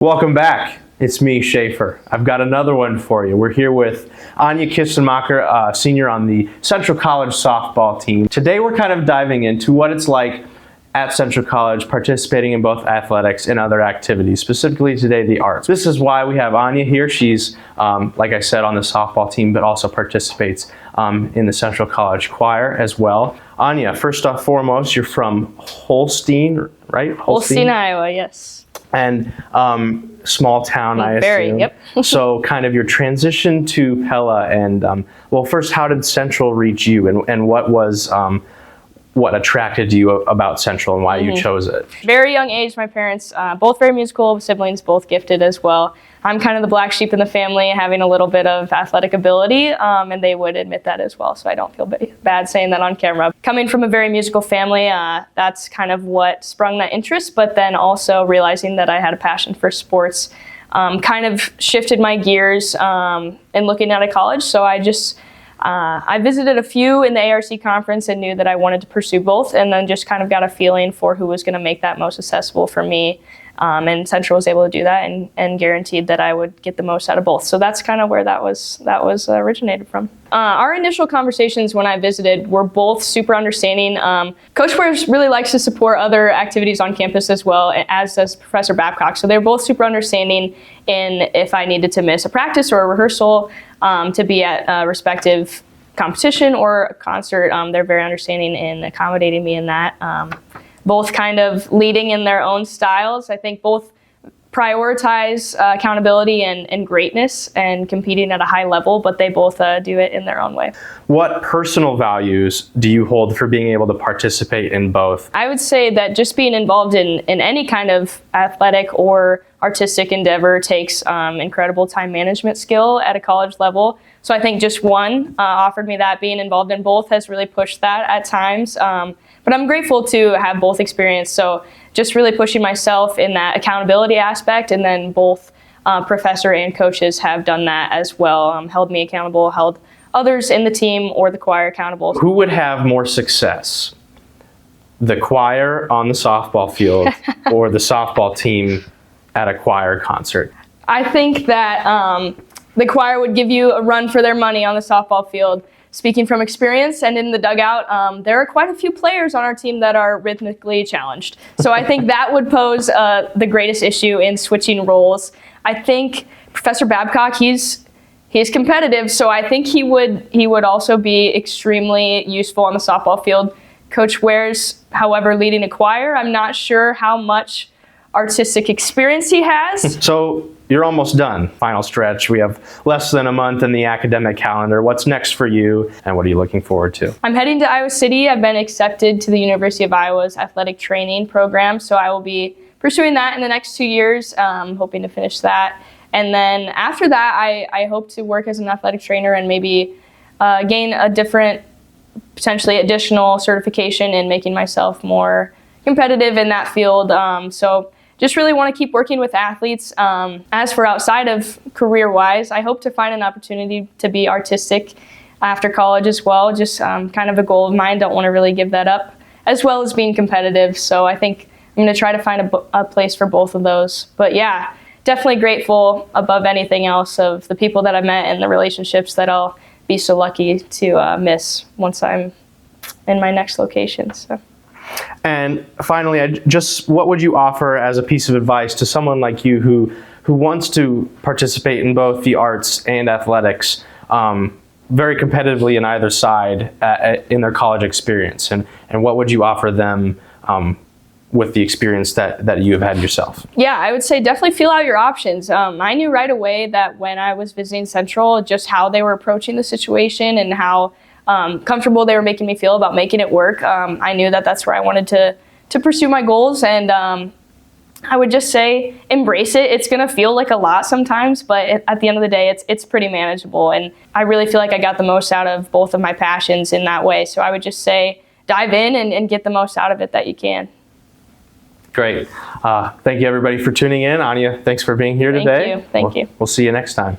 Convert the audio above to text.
Welcome back. It's me, Shaffer. I've got another one for you. We're here with Anya Kistenmacher, senior on the Central College softball team. Today we're kind of diving into what it's like at Central College, participating in both athletics and other activities, specifically today the arts. This is why we have Anya here. She's, like I said, on the softball team, but also participates in the Central College choir as well. Anya, first off foremost, you're from Holstein, right? Holstein, Iowa, yes. And small town, I assume. Very, yep. So kind of your transition to Pella, and well, first, how did Central reach you, and what was what attracted you about Central and why you chose it? Very young age, my parents, both very musical, siblings, both gifted as well. I'm kind of the black sheep in the family, having a little bit of athletic ability, and they would admit that as well, so I don't feel bad saying that on camera. Coming from a very musical family, that's kind of what sprung that interest, but then also realizing that I had a passion for sports kind of shifted my gears in looking at a college, so I visited a few in the ARC conference and knew that I wanted to pursue both, and then just kind of got a feeling for who was going to make that most accessible for me. And Central was able to do that and guaranteed that I would get the most out of both. So that's kind of where that was originated from. Our initial conversations when I visited were both super understanding. Coach Wares really likes to support other activities on campus as well, as does Professor Babcock. So they're both super understanding in if I needed to miss a practice or a rehearsal to be at a respective competition or a concert. They're very understanding in accommodating me in that. Both kind of leading in their own styles. I think both prioritize accountability and greatness and competing at a high level, but they both do it in their own way. What personal values do you hold for being able to participate in both? I would say that just being involved in any kind of athletic or artistic endeavor takes incredible time management skill at a college level. So I think just one offered me that. Being involved in both has really pushed that at times. But I'm grateful to have both experience. So just really pushing myself in that accountability aspect, and then both professor and coaches have done that as well, held me accountable, held others in the team or the choir accountable. Who would have more success? The choir on the softball field or the softball team at a choir concert? I think that the choir would give you a run for their money on the softball field. Speaking from experience and in the dugout, there are quite a few players on our team that are rhythmically challenged. So I think that would pose the greatest issue in switching roles. I think Professor Babcock, he's competitive, so I think he would also be extremely useful on the softball field. Coach Wares, however, leading a choir, I'm not sure how much artistic experience he has. So you're almost done. Final stretch. We have less than a month in the academic calendar. What's next for you, and what are you looking forward to? I'm heading to Iowa City. I've been accepted to the University of Iowa's athletic training program, so I will be pursuing that in the next 2 years, hoping to finish that. And then after that, I hope to work as an athletic trainer and maybe gain a different, potentially additional certification in making myself more competitive in that field. So just really want to keep working with athletes. As for outside of career-wise, I hope to find an opportunity to be artistic after college as well. Just kind of a goal of mine. Don't want to really give that up, as well as being competitive. So I think I'm going to try to find a place for both of those. But yeah, definitely grateful above anything else of the people that I've met and the relationships that I'll be so lucky to miss once I'm in my next location. So. And finally, what would you offer as a piece of advice to someone like you who wants to participate in both the arts and athletics very competitively in either side in their college experience? And what would you offer them with the experience that you have had yourself? Yeah, I would say definitely feel out your options. I knew right away that when I was visiting Central, just how they were approaching the situation and how comfortable they were making me feel about making it work. I knew that that's where I wanted to pursue my goals, and I would just say embrace it. It's going to feel like a lot sometimes, but at the end of the day, it's pretty manageable, and I really feel like I got the most out of both of my passions in that way. So I would just say dive in and get the most out of it that you can. Great. Thank you, everybody, for tuning in. Anya, thanks for being here today. Thank you. We'll see you next time.